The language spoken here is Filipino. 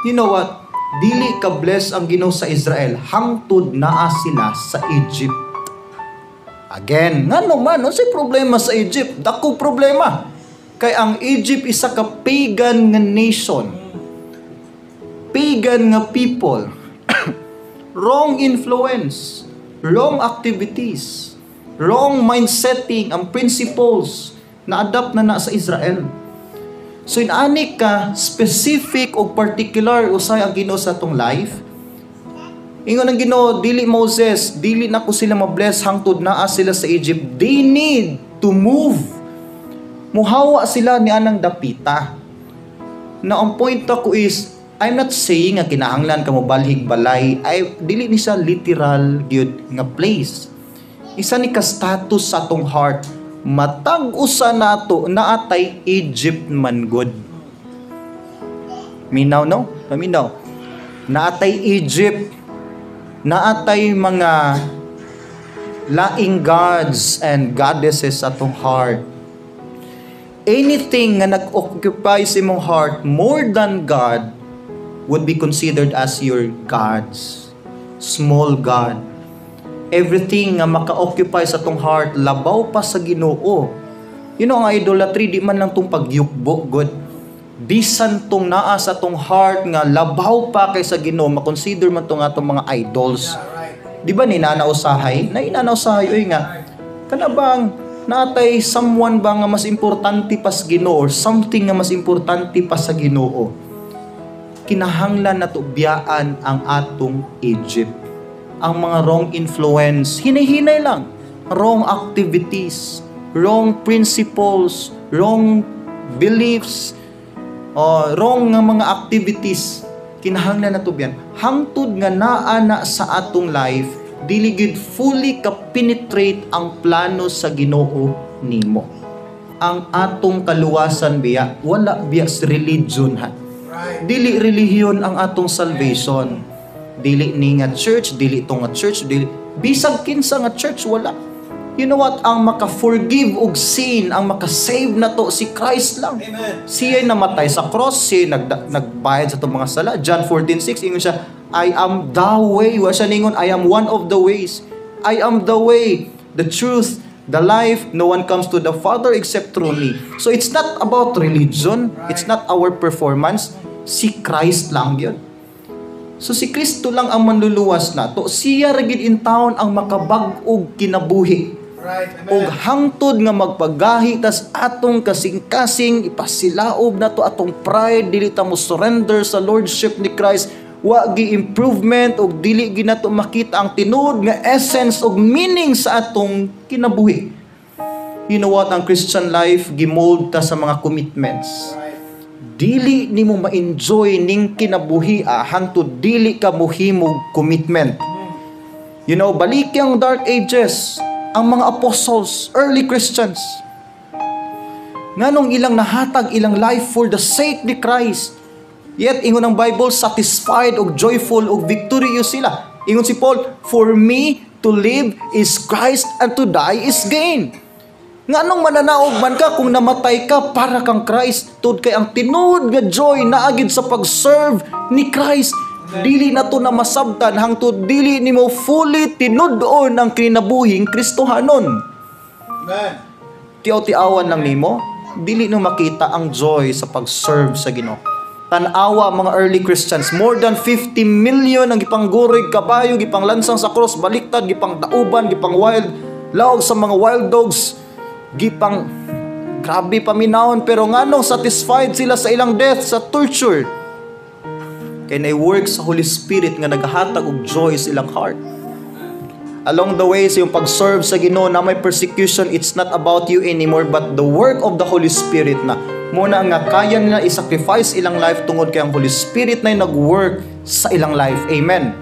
You know what? Dili ka bless ang Ginoo sa Israel, hangtod naa sila sa Egypt. Again, ngano man, si problema sa Egypt? Dako problema. Kay ang Egypt isa ka pagan nga nation. Pagan nga people. Wrong influence, wrong activities, wrong mindsetting, ang principles na adapt na sa Israel. So inaani ka specific o particular usay ang Ginoo sa atong life. Ingon ang Ginoo, dili Moses, dili na ko sila mabless hangtod naa sila sa Egypt. They need to move. Muhawa sila ni anang dapita. Na ang point ako is, I'm not saying nga kinahanglan ka mo balhig balay. Dili ni siya literal gyud nga place. Isa ni ka status sa atong heart. Matag usa nato naatay Egypt man good. Minaw no? Paminaw. Naatay Egypt. Naatay mga laing gods and goddesses atong heart. Anything nga nag-occupy sa imong heart more than God would be considered as your gods. Small God. Everything nga maka-occupy sa tong heart, labaw pa sa Ginoo. You know, ang idolatry, di man lang tong pagyukbo, God. Bisan tong naa sa tong heart nga labaw pa kay sa Ginoo, makonsider man tong atong mga idols. Di ba ninanausahay? Nainanausahay, oy nga, kanabang natay someone ba nga mas importante pa sa Ginoo or something nga mas importante pa sa Ginoo? Kinahanglan na to biyaan ang atong Egypt. Ang mga wrong influence, hinay-hinay lang. Wrong activities, wrong principles, wrong beliefs, wrong nga mga activities. Kinahanglan na to biyan. Hangtod nga naa na sa atong life, dili gid fully ka-penetrate ang plano sa Ginoo nimo. Ang atong kaluwasan biya, wala biya sa religion ha. Dili relihiyon ang atong salvation. Dili ni nga church, dili ito nga church, dili bisag kinsa nga church wala. You know what? Ang maka-forgive og sin, ang maka-save na to si Christ lang. Amen. Siya namatay sa cross, siya nagbayad sa itong mga sala. John 14:6, ingon siya, I am the way. Wa siya ningon, I am one of the ways. I am the way, the truth, the life. No one comes to the Father except through me. So it's not about religion. It's not our performance. Si Christ lang yun. So si Kristo lang ang manluluwas na to. Siya ragid in town ang makabag-og kinabuhi. Right. Og hangtod nga magpagahi tas atong kasing-kasing ipasilaob na to atong pride, dili ta mo surrender sa lordship ni Christ. Wa gi improvement og dili gi nato makita ang tinuod nga essence og meaning sa atong kinabuhi. You know what? Ang Christian life gimold ta sa mga commitments. Dili nimo ma-enjoy ning kinabuhi hangtod dili ka mohimog commitment. You know, balik yung dark ages, ang mga apostles, early Christians. Nganong ilang nahatag ilang life for the sake ni Christ. Yet ingon ang Bible, satisfied og joyful og victorious sila. Ingon si Paul, for me to live is Christ and to die is gain. Nganong mananaog man ka kung namatay ka para kang Christ, tud kay ang tinuod nga joy naagid sa pag-serve ni Christ. Dili na to na masabtan hangtod dili nimo fully tinud-on ang kinabuhing Kristohanon. Amen. Tiaw-tiawan lang nimo, dili no makita ang joy sa pag-serve sa Ginoo. Tan-awa mga early Christians, more than 50 million ang gipanggurig kabayo, gipanglansang sa cross, baliktad, gipang dauban, gipang wild, laog sa mga wild dogs. Gipang grabe paminahon pero nganong satisfied sila sa ilang death, sa torture. Kay na-work sa Holy Spirit nga naghatag og joy sa ilang heart. Along the way sa yung pag-serve sa Ginoo na may persecution, it's not about you anymore but the work of the Holy Spirit na muna nga kaya nila i-sacrifice ilang life tungod kay ang Holy Spirit na nag-work sa ilang life. Amen.